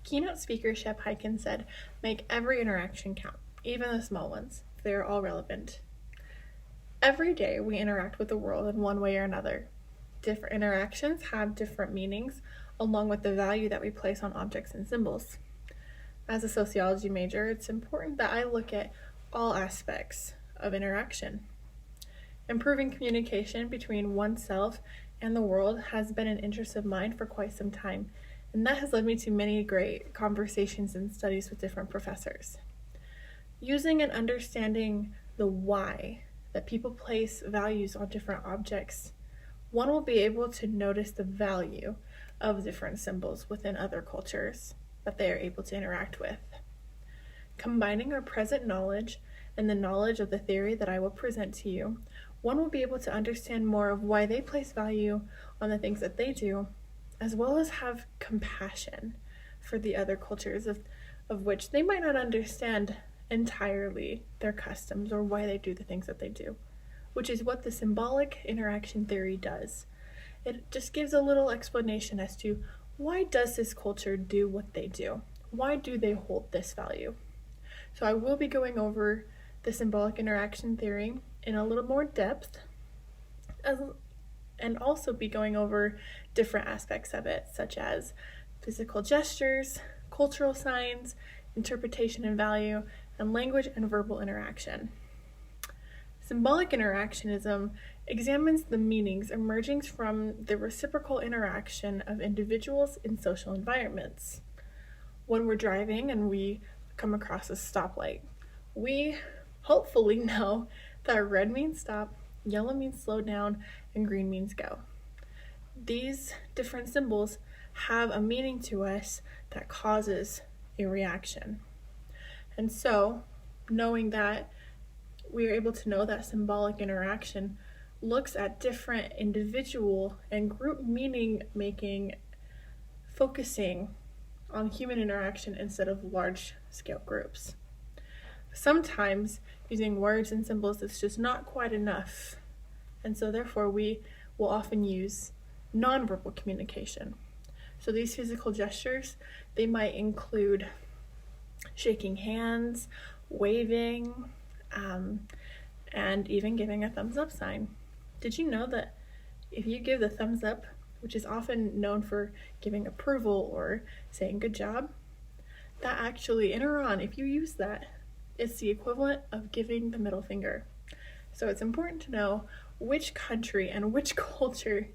Keynote speaker Shep Hyken said, "Make every interaction count, even the small ones. They are all relevant." Every day we interact with the world in one way or another. Different interactions have different meanings, along with the value that we place on objects and symbols. As a sociology major, it's important that I look at all aspects of interaction. Improving communication between oneself and the world has been an interest of mine for quite some time, and that has led me to many great conversations and studies with different professors. Using and understanding the why that people place values on different objects, one will be able to notice the value of different symbols within other cultures that they are able to interact with. Combining our present knowledge and the knowledge of the theory that I will present to you, one will be able to understand more of why they place value on the things that they do, as well as have compassion for the other cultures of which they might not understand entirely their customs or why they do the things that they do, which is what the symbolic interaction theory does. It just gives a little explanation as to why does this culture do what they do? Why do they hold this value? So I will be going over the symbolic interaction theory in a little more depth, and also be going over different aspects of it, such as physical gestures, cultural signs, interpretation and value, and language and verbal interaction. Symbolic interactionism examines the meanings emerging from the reciprocal interaction of individuals in social environments. When we're driving and we come across a stoplight, we hopefully know that red means stop, yellow means slow down, and green means go. These different symbols have a meaning to us that causes a reaction. And so, knowing that, we are able to know that symbolic interaction looks at different individual and group meaning making, focusing on human interaction instead of large scale groups. Sometimes using words and symbols is just not quite enough, and so therefore we will often use nonverbal communication. So these physical gestures, they might include shaking hands, waving, and even giving a thumbs up sign. Did you know that if you give the thumbs up, which is often known for giving approval or saying good job, that actually in Iran, if you use that, it's the equivalent of giving the middle finger. So it's important to know which country and which culture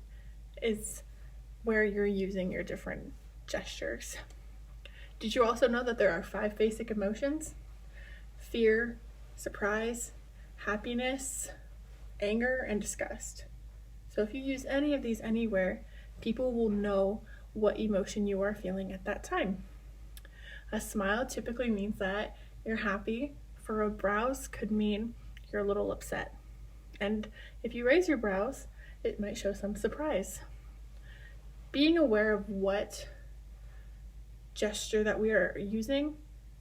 is where you're using your different gestures. Did you also know that there are 5 basic emotions? Fear, surprise, happiness, anger, and disgust. So if you use any of these anywhere, people will know what emotion you are feeling at that time. A smile typically means that you're happy. Furrowed brows could mean you're a little upset. And if you raise your brows, it might show some surprise. Being aware of what gesture that we are using,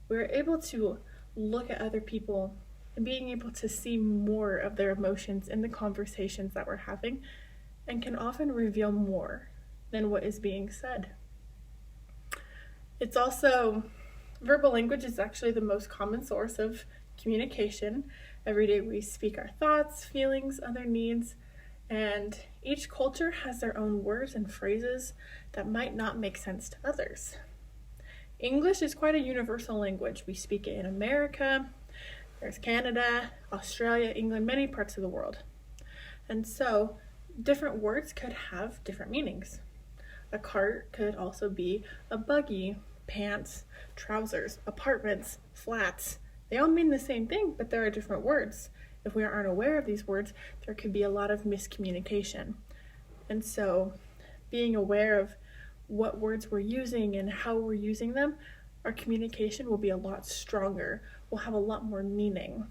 we're able to look at other people and being able to see more of their emotions in the conversations that we're having, and can often reveal more than what is being said. It's also, verbal language is actually the most common source of communication. Every day we speak our thoughts, feelings, other needs, and each culture has their own words and phrases that might not make sense to others. English is quite a universal language. We speak it in America, there's Canada, Australia, England, many parts of the world. And so different words could have different meanings. A cart could also be a buggy, pants, trousers, apartments, flats. They all mean the same thing, but there are different words. If we aren't aware of these words, there could be a lot of miscommunication. And so being aware of what words we're using and how we're using them, our communication will be a lot stronger. We'll have a lot more meaning.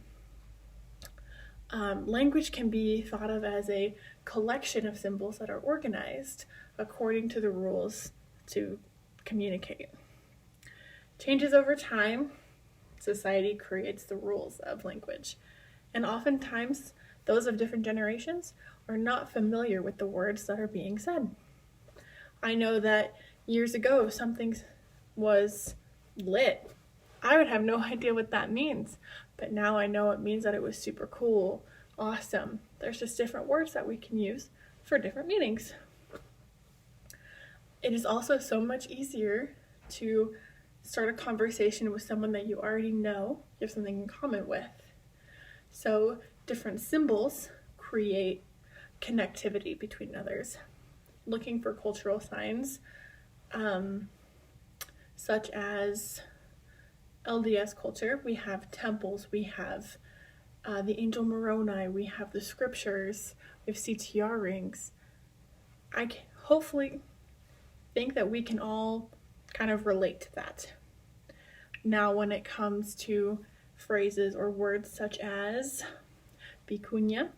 Language can be thought of as a collection of symbols that are organized according to the rules to communicate. Changes over time, society creates the rules of language, and oftentimes those of different generations are not familiar with the words that are being said. I know that years ago, if something was lit. I would have no idea what that means, but now I know it means that it was super cool, awesome. There's just different words that we can use for different meanings. It is also so much easier to start a conversation with someone that you already know, you have something in common with. So different symbols create connectivity between others. Looking for cultural signs, such as LDS culture, we have temples, we have the angel Moroni, we have the scriptures, we have CTR rings. I hopefully think that we can all kind of relate to that. Now, when it comes to phrases or words such as vicuña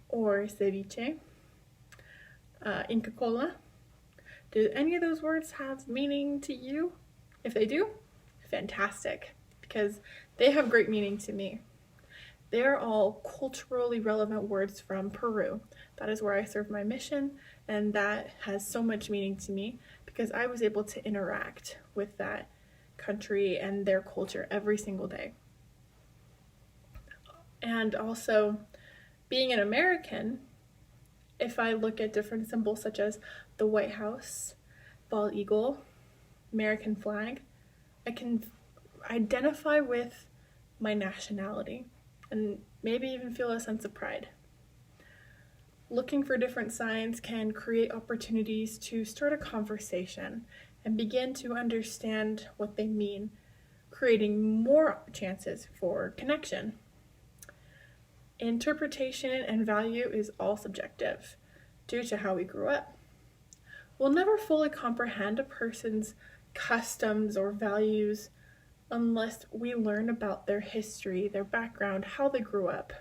or ceviche, Inca Cola, do any of those words have meaning to you? If they do, fantastic, because they have great meaning to me. They're all culturally relevant words from Peru. That is where I serve my mission, and that has so much meaning to me because I was able to interact with that country and their culture every single day. And also, being an American, if I look at different symbols such as the White House, bald eagle, American flag, I can identify with my nationality and maybe even feel a sense of pride. Looking for different signs can create opportunities to start a conversation and begin to understand what they mean, creating more chances for connection. Interpretation and value is all subjective due to how we grew up. We'll never fully comprehend a person's customs or values unless we learn about their history, their background, how they grew up.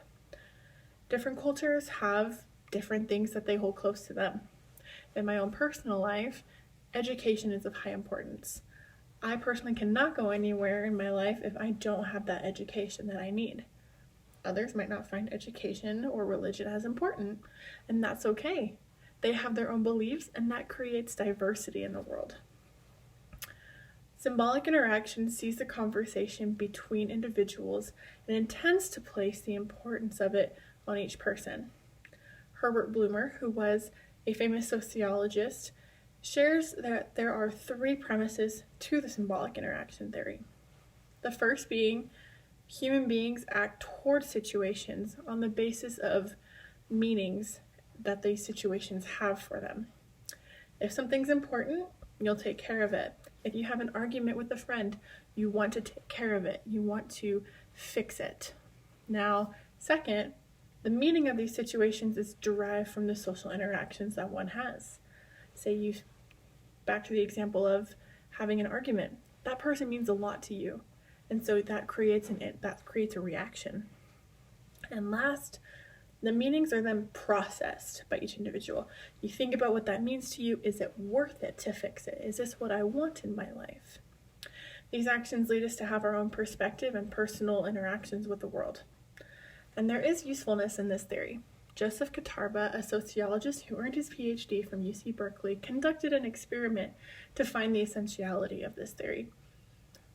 Different cultures have different things that they hold close to them. In my own personal life, education is of high importance. I personally cannot go anywhere in my life if I don't have that education that I need. Others might not find education or religion as important, and that's okay. They have their own beliefs, and that creates diversity in the world. Symbolic interaction sees the conversation between individuals and intends to place the importance of it on each person. Herbert Blumer, who was a famous sociologist, shares that there are 3 premises to the symbolic interaction theory. The first being human beings act toward situations on the basis of meanings that these situations have for them. If something's important, you'll take care of it. If you have an argument with a friend, you want to take care of it. You want to fix it. Now, second, the meaning of these situations is derived from the social interactions that one has. Say back to the example of having an argument. That person means a lot to you. And so that creates a reaction. And last, the meanings are then processed by each individual. You think about what that means to you. Is it worth it to fix it? Is this what I want in my life? These actions lead us to have our own perspective and personal interactions with the world. And there is usefulness in this theory. Joseph Katarba, a sociologist who earned his PhD from UC Berkeley, conducted an experiment to find the essentiality of this theory.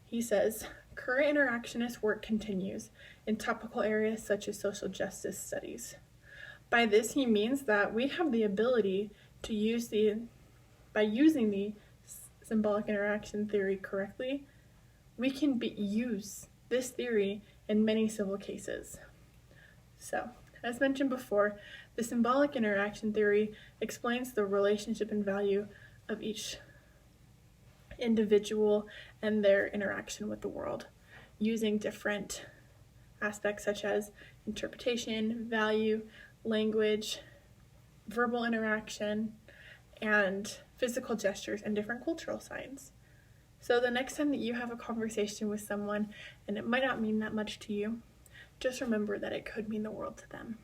He says, current interactionist work continues in topical areas such as social justice studies. By this, he means that we have the ability to by using the symbolic interaction theory correctly, we can use this theory in many civil cases. So, as mentioned before, the symbolic interaction theory explains the relationship and value of each individual and their interaction with the world, using different aspects such as interpretation, value, language, verbal interaction, and physical gestures and different cultural signs. So the next time that you have a conversation with someone and it might not mean that much to you, just remember that it could mean the world to them.